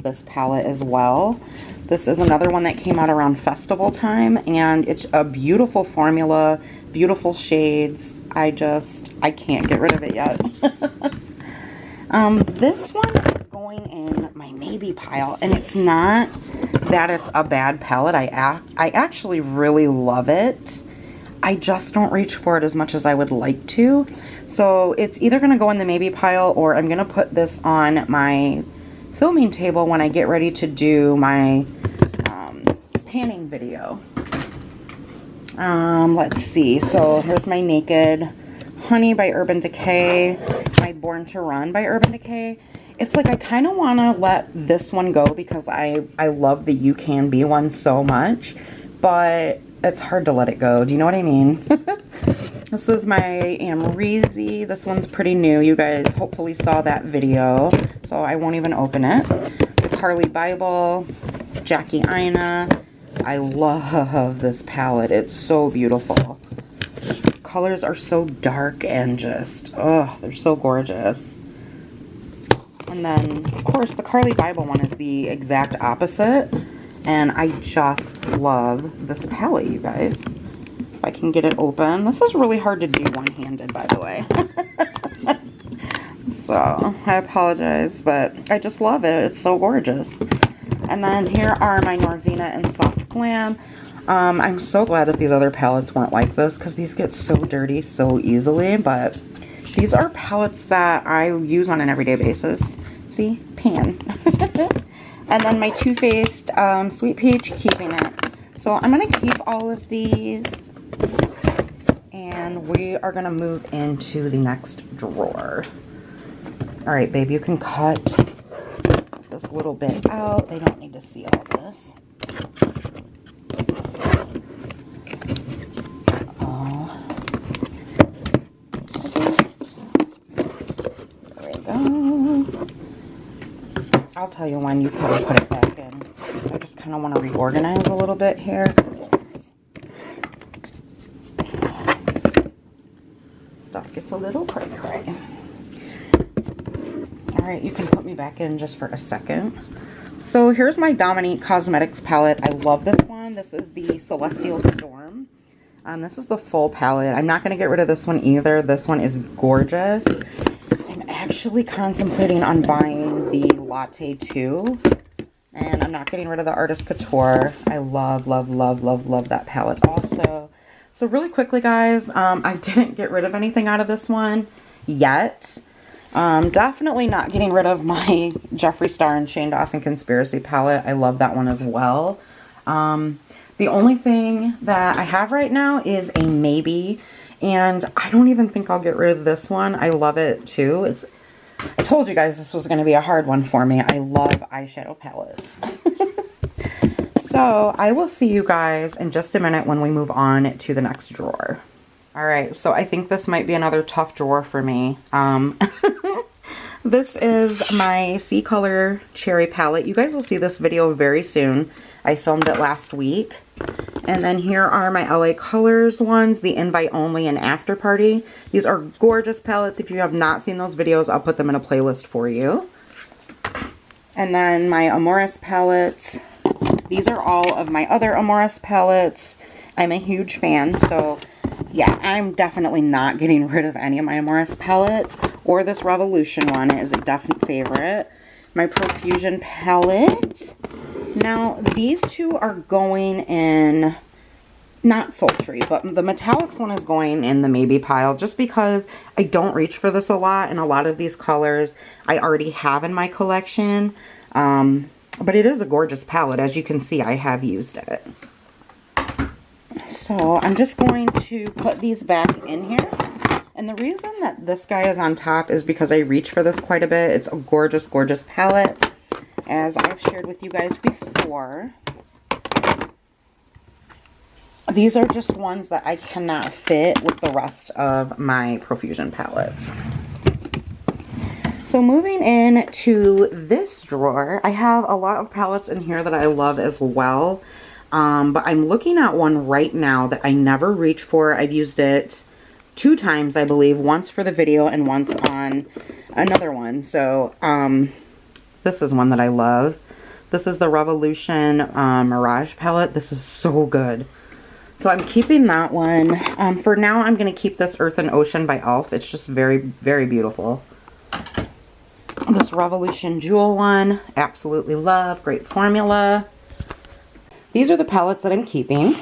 this palette as well. This is another one that came out around festival time, and it's a beautiful formula, beautiful shades. I can't get rid of it yet. This one is going in my maybe pile, and it's not that it's a bad palette. I actually really love it. I just don't reach for it as much as I would like to. So it's either going to go in the maybe pile, or I'm going to put this on my filming table when I get ready to do my panning video. Let's see. So here's my Naked Honey by Urban Decay, my Born to Run by Urban Decay. It's like I kind of want to let this one go because I love the You Can Be one so much, but it's hard to let it go. Do you know what I mean? This is my Amrezy. This one's pretty new. You guys hopefully saw that video, so I won't even open it. The Carly Bible, Jackie Aina. I love this palette. It's so beautiful. Colors are so dark and just, oh, they're so gorgeous. And then, of course, the Carly Bible one is the exact opposite. And I just love this palette, you guys. If I can get it open. This is really hard to do one-handed, by the way. So, I apologize, but I just love it. It's so gorgeous. And then here are my Norvina and Soft Glam. I'm so glad that these other palettes weren't like this because these get so dirty so easily, but these are palettes that I use on an everyday basis. See? Pan. And then my Too Faced Sweet Peach, keeping it. So I'm going to keep all of these, and we are going to move into the next drawer. All right, babe, you can cut this little bit out. They don't need to see all this. There we go. I'll tell you when you can put it back in. I just kind of want to reorganize a little bit here. Stuff gets a little cray-cray. Alright, you can put me back in just for a second. So here's my Dominique Cosmetics palette. I love this one. This is the Celestial Storm. This is the full palette. I'm not going to get rid of this one either. This one is gorgeous. I'm actually contemplating on buying the Latte 2. And I'm not getting rid of the Artist Couture. I love, love, love, love, love that palette also. So really quickly, guys, I didn't get rid of anything out of this one yet. Definitely not getting rid of my Jeffree Star and Shane Dawson Conspiracy palette. I love that one as well. The only thing that I have right now is a maybe, and I don't even think I'll get rid of this one. I love it too. I told you guys this was going to be a hard one for me. I love eyeshadow palettes. So I will see you guys in just a minute when we move on to the next drawer. All right, so I think this might be another tough drawer for me. This is my C Color Cherry palette. You guys will see this video very soon. I filmed it last week. And then here are my LA Colors ones, the Invite Only and After Party. These are gorgeous palettes. If you have not seen those videos, I'll put them in a playlist for you. And then my Amoris palettes. These are all of my other Amoris palettes. I'm a huge fan, so yeah, I'm definitely not getting rid of any of my Amoris palettes. Or this Revolution one is a definite favorite. My Profusion palette. Now, these two are going in, not sultry, but the metallics one is going in the maybe pile just because I don't reach for this a lot, and a lot of these colors I already have in my collection. But it is a gorgeous palette. As you can see, I have used it. So I'm just going to put these back in here. And the reason that this guy is on top is because I reach for this quite a bit. It's a gorgeous, gorgeous palette, as I've shared with you guys before. These are just ones that I cannot fit with the rest of my Profusion palettes. So moving into this drawer, I have a lot of palettes in here that I love as well. But I'm looking at one right now that I never reach for. I've used it 2 times, I believe. Once for the video and once on another one. So, this is one that I love. This is the Revolution Mirage palette. This is so good. So I'm keeping that one. For now, I'm going to keep this Earth and Ocean by e.l.f. It's just very, very beautiful. This Revolution Jewel one, absolutely love. Great formula. These are the palettes that I'm keeping.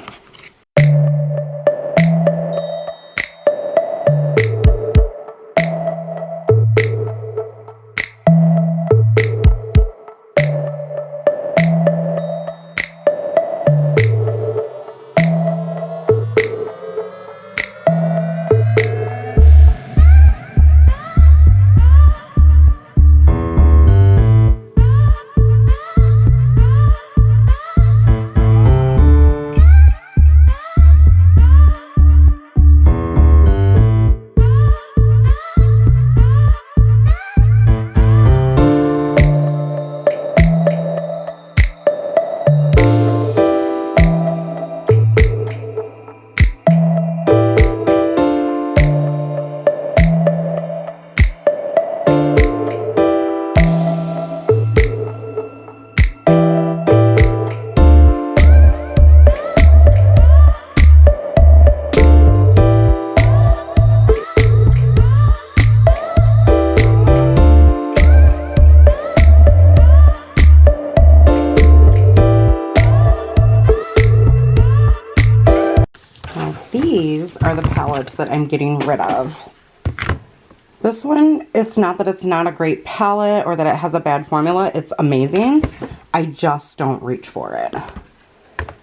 palettes that I'm getting rid of. This one, it's not that it's not a great palette or that it has a bad formula. It's amazing. I just don't reach for it.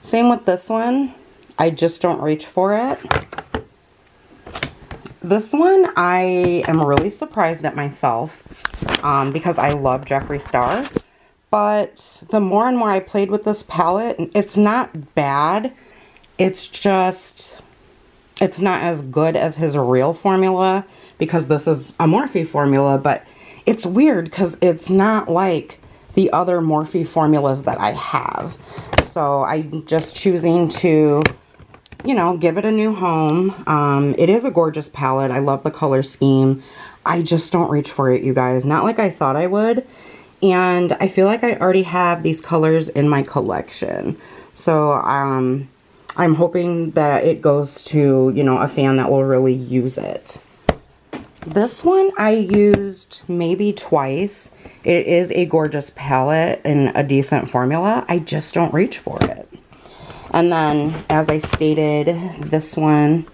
Same with this one. I just don't reach for it. This one, I am really surprised at myself because I love Jeffree Star. But the more and more I played with this palette, it's not bad. It's just, it's not as good as his real formula because this is a Morphe formula. But it's weird because it's not like the other Morphe formulas that I have. So I'm just choosing to, you know, give it a new home. It is a gorgeous palette. I love the color scheme. I just don't reach for it, you guys. Not like I thought I would. And I feel like I already have these colors in my collection. So I'm hoping that it goes to, you know, a fan that will really use it. This one I used maybe twice. It is a gorgeous palette and a decent formula. I just don't reach for it. And then, as I stated, this one,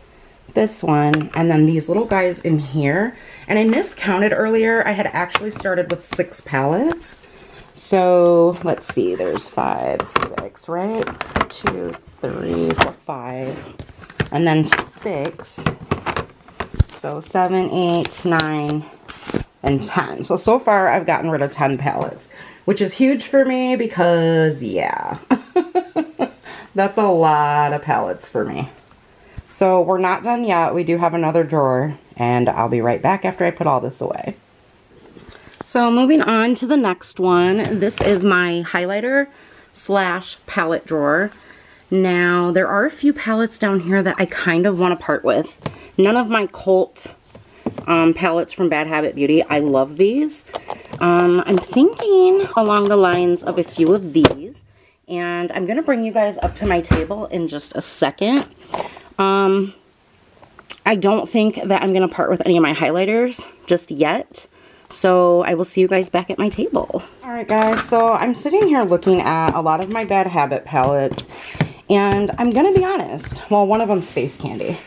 and then these little guys in here. And I miscounted earlier. I had actually started with 6 palettes. So, let's see. There's 5, 6, right? 2, 3, 4, 5. And then 6. So, 7, 8, 9, and 10. So far, I've gotten rid of 10 palettes. Which is huge for me because, yeah. That's a lot of palettes for me. So we're not done yet. We do have another drawer, and I'll be right back after I put all this away. So moving on to the next one. This is my highlighter / palette drawer. Now, there are a few palettes down here that I kind of want to part with. None of my Cult palettes from Bad Habit Beauty. I love these. I'm thinking along the lines of a few of these. And I'm going to bring you guys up to my table in just a second. I don't think that I'm going to part with any of my highlighters just yet. So I will see you guys back at my table. Alright guys, so I'm sitting here looking at a lot of my Bad Habit palettes. And I'm going to be honest. Well, one of them's Face Candy.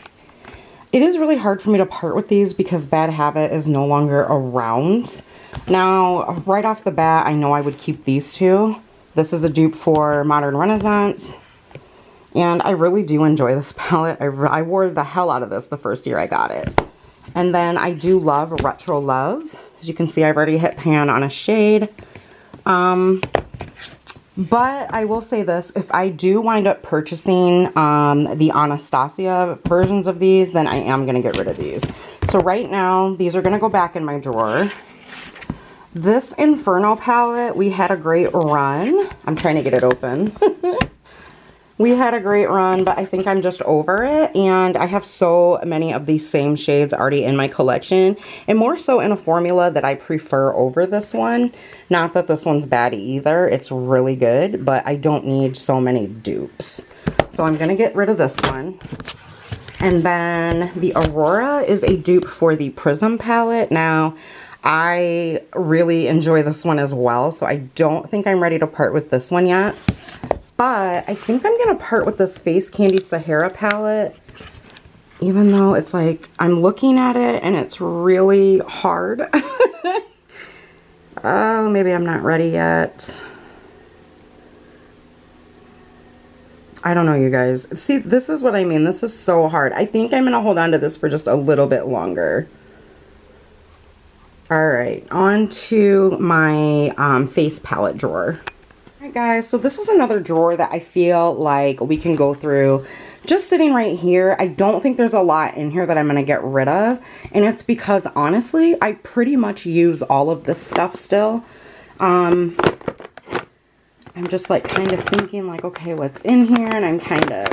It is really hard for me to part with these because Bad Habit is no longer around. Now, right off the bat, I know I would keep these two. This is a dupe for Modern Renaissance. And I really do enjoy this palette. I wore the hell out of this the first year I got it. And then I do love Retro Love. As you can see, I've already hit pan on a shade. But I will say this. If I do wind up purchasing the Anastasia versions of these, then I am going to get rid of these. So right now, these are going to go back in my drawer. This Inferno palette, we had a great run. I'm trying to get it open. We had a great run, but I think I'm just over it. And I have so many of these same shades already in my collection. And more so in a formula that I prefer over this one. Not that this one's bad either. It's really good, but I don't need so many dupes. So I'm going to get rid of this one. And then the Aurora is a dupe for the Prism palette. Now, I really enjoy this one as well, so I don't think I'm ready to part with this one yet. But I think I'm going to part with this Face Candy Sahara palette, even though it's like, I'm looking at it and it's really hard. Oh, maybe I'm not ready yet. I don't know, you guys. See, this is what I mean. This is so hard. I think I'm going to hold on to this for just a little bit longer. Alright, on to my face palette drawer. Alright guys, so this is another drawer that I feel like we can go through. Just sitting right here, I don't think there's a lot in here that I'm going to get rid of. And it's because, honestly, I pretty much use all of this stuff still. I'm just like kind of thinking like, okay, what's in here? And I'm kind of...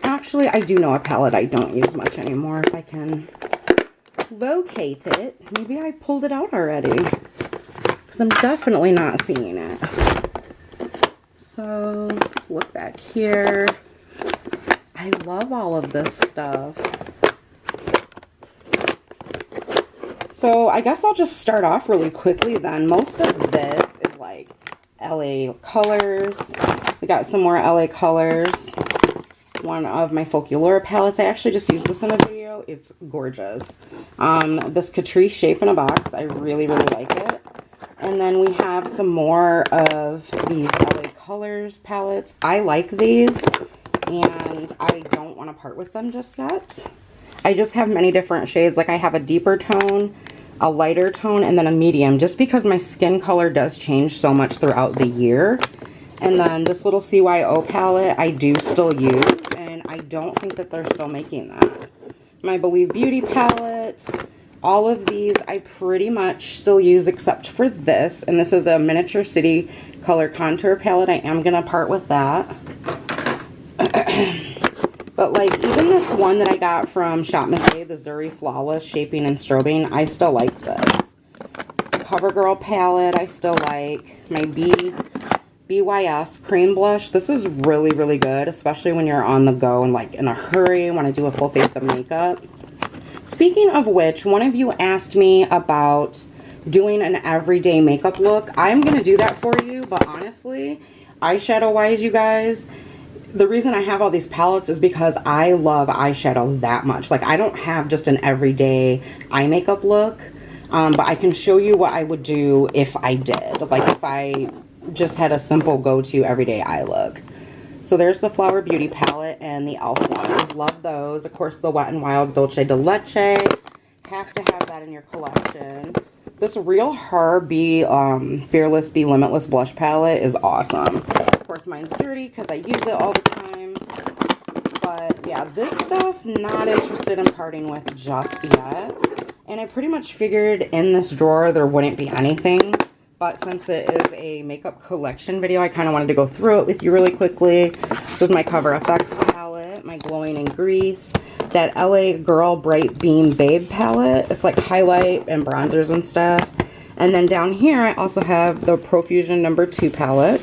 Actually, I do know a palette I don't use much anymore if I can locate it. Maybe I pulled it out already because I'm definitely not seeing it. So let's look back here. I love all of this stuff. So I guess I'll just start off really quickly then. Most of this is like LA colors. We got some more LA colors. one of my Folklore palettes. I actually just used this in a video. It's gorgeous. This Catrice Shape in a Box. I really, really like it. And then we have some more of these LA Colors palettes. I like these, and I don't want to part with them just yet. I just have many different shades. Like I have a deeper tone, a lighter tone, and then a medium, just because my skin color does change so much throughout the year. And then this little CYO palette I do still use, and I don't think that they're still making that. My Believe Beauty palette, all of these I pretty much still use except for this, and this is a Miniature City Color Contour palette. I am going to part with that. But like even this one that I got from Shop Miss A, the Zuri Flawless Shaping and Strobing, I still like this. CoverGirl palette I still like. My BYS cream blush. This is really, really good, especially when you're on the go and like in a hurry, want to do a full face of makeup. Speaking of which, one of you asked me about doing an everyday makeup look. I'm going to do that for you, but honestly, eyeshadow wise, you guys, the reason I have all these palettes is because I love eyeshadow that much. Like I don't have just an everyday eye makeup look, but I can show you what I would do if I did. Like if I just had a simple go-to everyday eye look. So there's the Flower Beauty palette and the e.l.f. one. Love those. Of course, the Wet n Wild Dolce de Leche. Have to have that in your collection. This Real Her Fearless Be Limitless blush palette is awesome. Of course, mine's dirty because I use it all the time. But yeah, this stuff, not interested in parting with just yet. And I pretty much figured in this drawer there wouldn't be anything. But since it is a makeup collection video, I kind of wanted to go through it with you really quickly. This is my Cover FX palette, my Glowing in Grease, that LA Girl Bright Beam Babe palette. It's like highlight and bronzers and stuff. And then down here, I also have the Profusion No. 2 palette.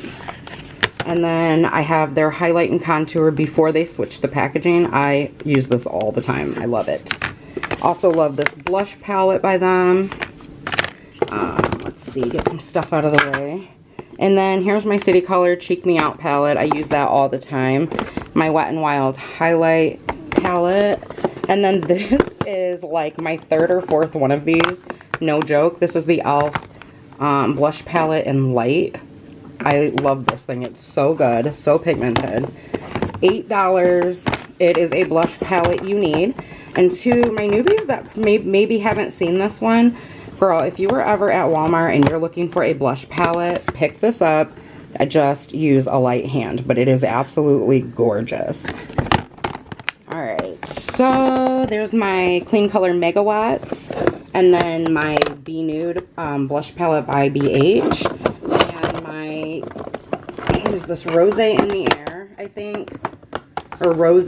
And then I have their highlight and contour before they switched the packaging. I use this all the time. I love it. Also love this blush palette by them. Let's see, get some stuff out of the way. And then here's my City Color Cheek Me Out palette. I use that all the time. My Wet n Wild highlight palette. And then this is like my third or fourth one of these. No joke. This is the e.l.f. Blush palette in light. I love this thing. It's so good. So pigmented. It's $8. It is a blush palette you need. And to my newbies that maybe haven't seen this one, girl, if you were ever at Walmart and you're looking for a blush palette, pick this up. I just use a light hand, but it is absolutely gorgeous. Alright, so there's my Clean Color Megawatts, and then my Be Nude blush palette by BH, and my, what is this, Rose in the Air, I think, or Rose,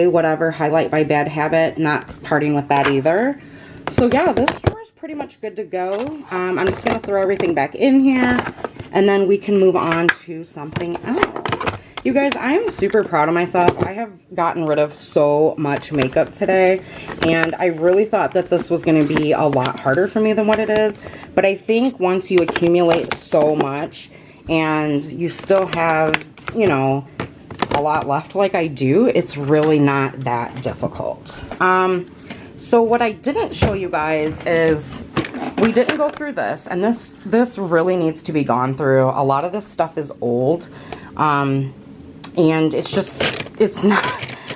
whatever, highlight by Bad Habit. Not parting with that either. So yeah, this drawer is pretty much good to go. I'm just going to throw everything back in here, and then we can move on to something else. You guys, I am super proud of myself. I have gotten rid of so much makeup today, and I really thought that this was going to be a lot harder for me than what it is. But I think once you accumulate so much and you still have, you know, a lot left like I do, it's really not that difficult. So what I didn't show you guys is we didn't go through this, and this really needs to be gone through. A lot of this stuff is old, and it's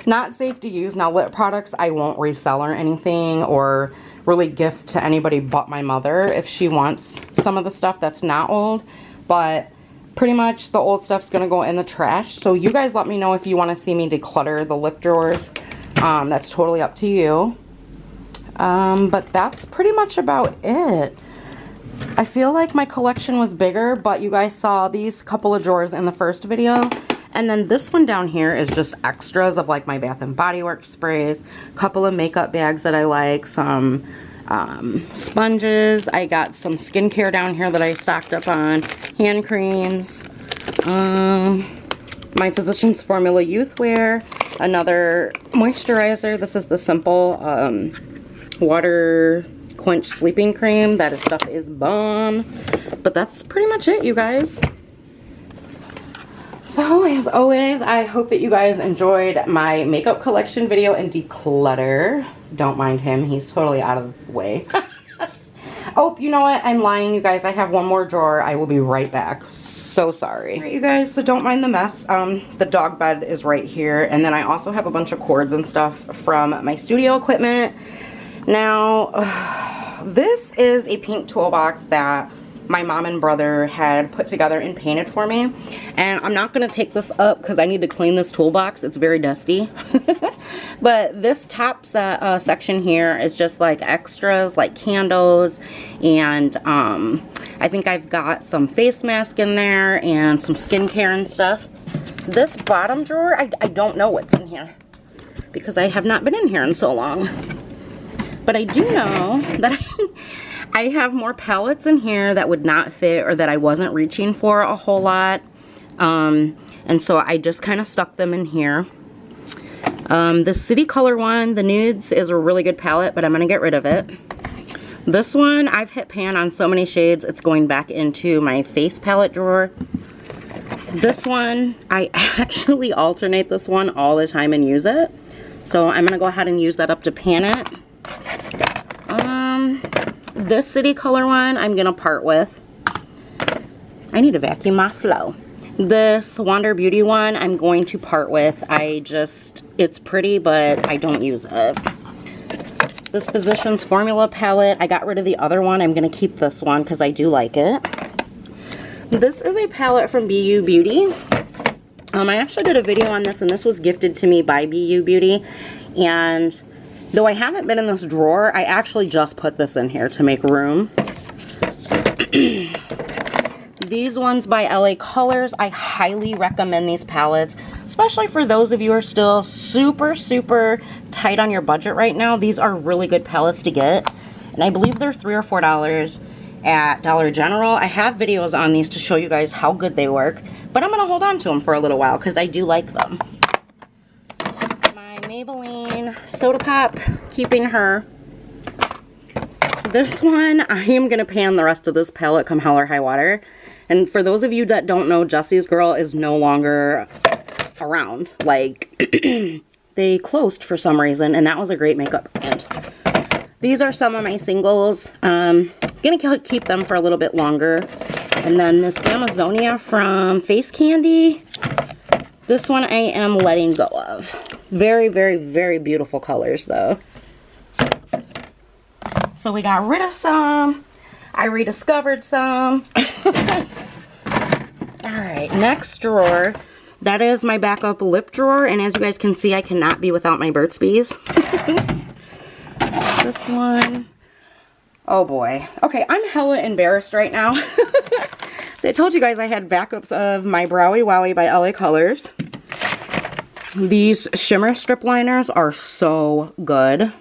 not safe to use. Now, lip products I won't resell or anything, or really gift to anybody but my mother if she wants some of the stuff that's not old. But pretty much the old stuff's gonna go in the trash. So you guys let me know if you want to see me declutter the lip drawers. That's totally up to you. But that's pretty much about it. I feel like my collection was bigger, but you guys saw these couple of drawers in the first video. And then this one down here is just extras of like my Bath and Body Works sprays, a couple of makeup bags that I like, some sponges. I got some skincare down here that I stocked up on, hand creams, my Physicians Formula Youth Wear, another moisturizer. This is the Simple Water Quench Sleeping Cream. That stuff is bomb. But that's pretty much it, you guys. So as always, I hope that you guys enjoyed my makeup collection video and declutter. Don't mind him, he's totally out of the way. Oh, you know what? I'm lying, you guys. I have one more drawer. I will be right back. So sorry. All right, you guys, so don't mind the mess. The dog bed is right here. And then I also have a bunch of cords and stuff from my studio equipment. Now, this is a pink toolbox that my mom and brother had put together and painted for me. And I'm not going to take this up because I need to clean this toolbox. It's very dusty. But this top section here is just like extras, like candles. And I think I've got some face mask in there and some skincare and stuff. This bottom drawer, I don't know what's in here because I have not been in here in so long. But I do know that I have more palettes in here that would not fit or that I wasn't reaching for a whole lot. And so I just kind of stuck them in here. The City Color one, the Nudes, is a really good palette, but I'm going to get rid of it. This one, I've hit pan on so many shades, it's going back into my face palette drawer. This one, I actually alternate this one all the time and use it. So I'm going to go ahead and use that up to pan it. This City Color one, I'm going to part with. I need to vacuum my flow. This Wander Beauty one, I'm going to part with. It's pretty, but I don't use it. This Physicians Formula palette, I got rid of the other one. I'm going to keep this one because I do like it. This is a palette from BU Beauty. I actually did a video on this, and this was gifted to me by BU Beauty. And though I haven't been in this drawer, I actually just put this in here to make room. These ones by LA Colors, I highly recommend these palettes, especially for those of you who are still super, super tight on your budget right now. These are really good palettes to get, and I believe they're $3 or $4 at Dollar General. I have videos on these to show you guys how good they work, but I'm going to hold on to them for a little while because I do like them. My Maybelline Soda Pop, keeping her. This one, I am going to pan the rest of this palette come hell or high water. And for those of you that don't know, Jesse's Girl is no longer around. Like, they closed for some reason, and that was a great makeup brand. These are some of my singles. I'm going to keep them for a little bit longer. And then this Amazonia from Face Candy. This one I am letting go of. Very, very, very beautiful colors, though. So we got rid of some. I rediscovered some. Alright, next drawer. That is my backup lip drawer. And as you guys can see, I cannot be without my Burt's Bees. This one. Oh boy. Okay, I'm hella embarrassed right now. So I told you guys I had backups of my Browie Wowie by LA Colors. These shimmer strip liners are so good.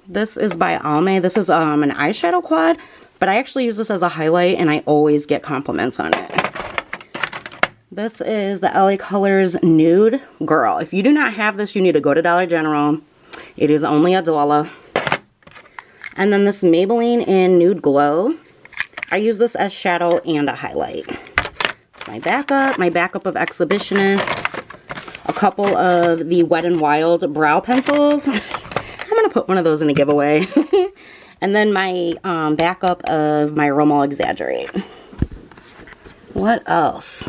This is by Almay. This is an eyeshadow quad, but I actually use this as a highlight and I always get compliments on it. This is the LA Colors Nude. Girl, if you do not have this, you need to go to Dollar General. It is only $1. And then this Maybelline in Nude Glow. I use this as shadow and a highlight. It's my backup of Exhibitionist. A couple of the Wet n Wild brow pencils. I'm going to put one of those in a giveaway. And then my backup of my Rimmel Exaggerate. What else?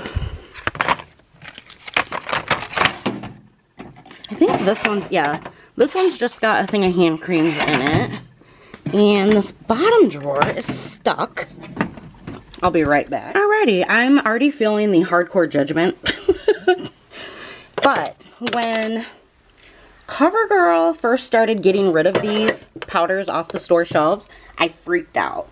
I think this one's, yeah. This one's just got a thing of hand creams in it. And this bottom drawer is stuck. I'll be right back. Alrighty, I'm already feeling the hardcore judgment. But when CoverGirl first started getting rid of these powders off the store shelves, I freaked out.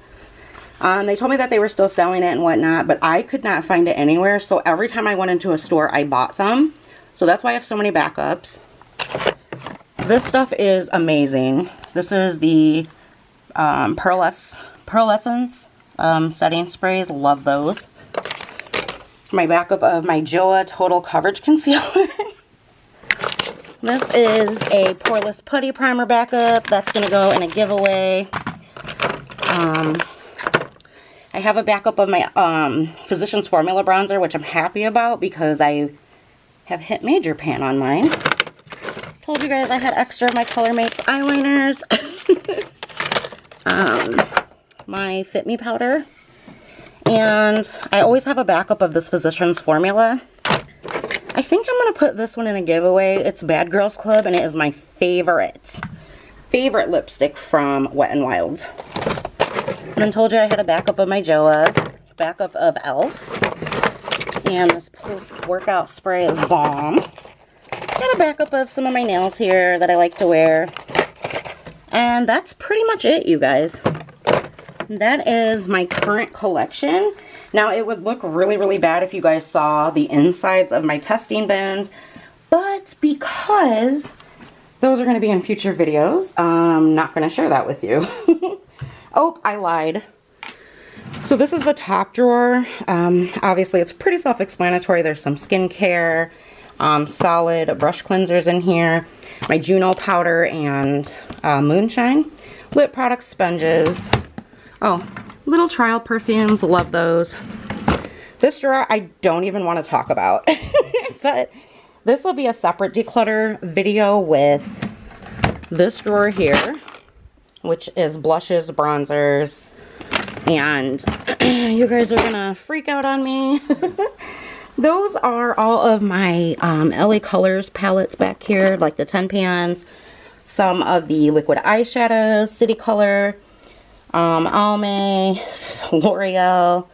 They told me that they were still selling it and whatnot, but I could not find it anywhere. So every time I went into a store, I bought some. So that's why I have so many backups. This stuff is amazing. This is the Pearlescence setting sprays. Love those. My backup of my Joa Total Coverage Concealer. This is a Poreless Putty Primer backup. That's going to go in a giveaway. I have a backup of my Physicians Formula bronzer, which I'm happy about because I have hit major pan on mine. Told you guys I had extra of my Color Mates eyeliners. My Fit Me powder. And I always have a backup of this Physicians Formula. I think I'm going to put this one in a giveaway. It's Bad Girls Club, and it is my favorite lipstick from Wet n Wild. And then told you I had a backup of my Joa, backup of e.l.f. And this post-workout spray is bomb. Got a backup of some of my nails here that I like to wear. And that's pretty much it, you guys. That is my current collection. Now, it would look really, really bad if you guys saw the insides of my testing bins, but because those are going to be in future videos, I'm not going to share that with you. Oh, I lied. So this is the top drawer. Obviously, it's pretty self-explanatory. There's some skincare, solid brush cleansers in here, my Juno powder and moonshine, lip product sponges. Oh, little trial perfumes, love those. This drawer I don't even want to talk about, but this will be a separate declutter video with this drawer here, which is blushes, bronzers, and you guys are gonna freak out on me. Those are all of my LA Colors palettes back here, like the 10 pans, some of the liquid eyeshadows, City Color, Almay, L'Oreal,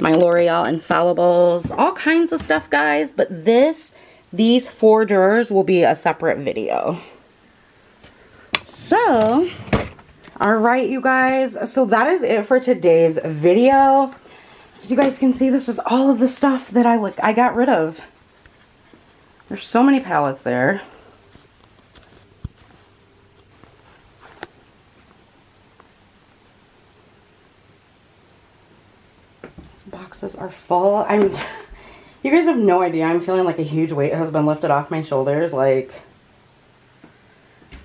my L'Oreal Infallibles, all kinds of stuff, guys. But these 4 drawers will be a separate video. So, alright, you guys. So that is it for today's video. As you guys can see, this is all of the stuff that I got rid of. There's so many palettes there. Boxes are full. You guys have no idea. I'm feeling like a huge weight has been lifted off my shoulders. Like,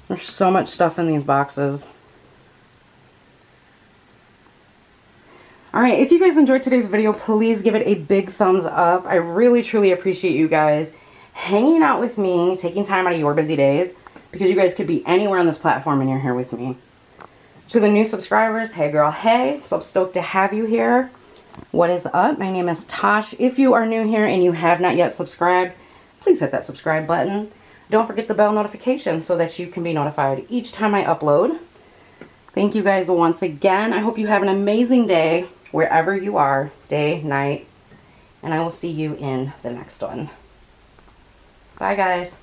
there's so much stuff in these boxes. Alright, if you guys enjoyed today's video, please give it a big thumbs up. I really, truly appreciate you guys hanging out with me, taking time out of your busy days, because you guys could be anywhere on this platform and you're here with me. To the new subscribers, hey girl, hey. So stoked to have you here. What is up? My name is Tash. If you are new here and you have not yet subscribed, please hit that subscribe button. Don't forget the bell notification so that you can be notified each time I upload. Thank you guys once again. I hope you have an amazing day wherever you are, day, night, and I will see you in the next one. Bye, guys.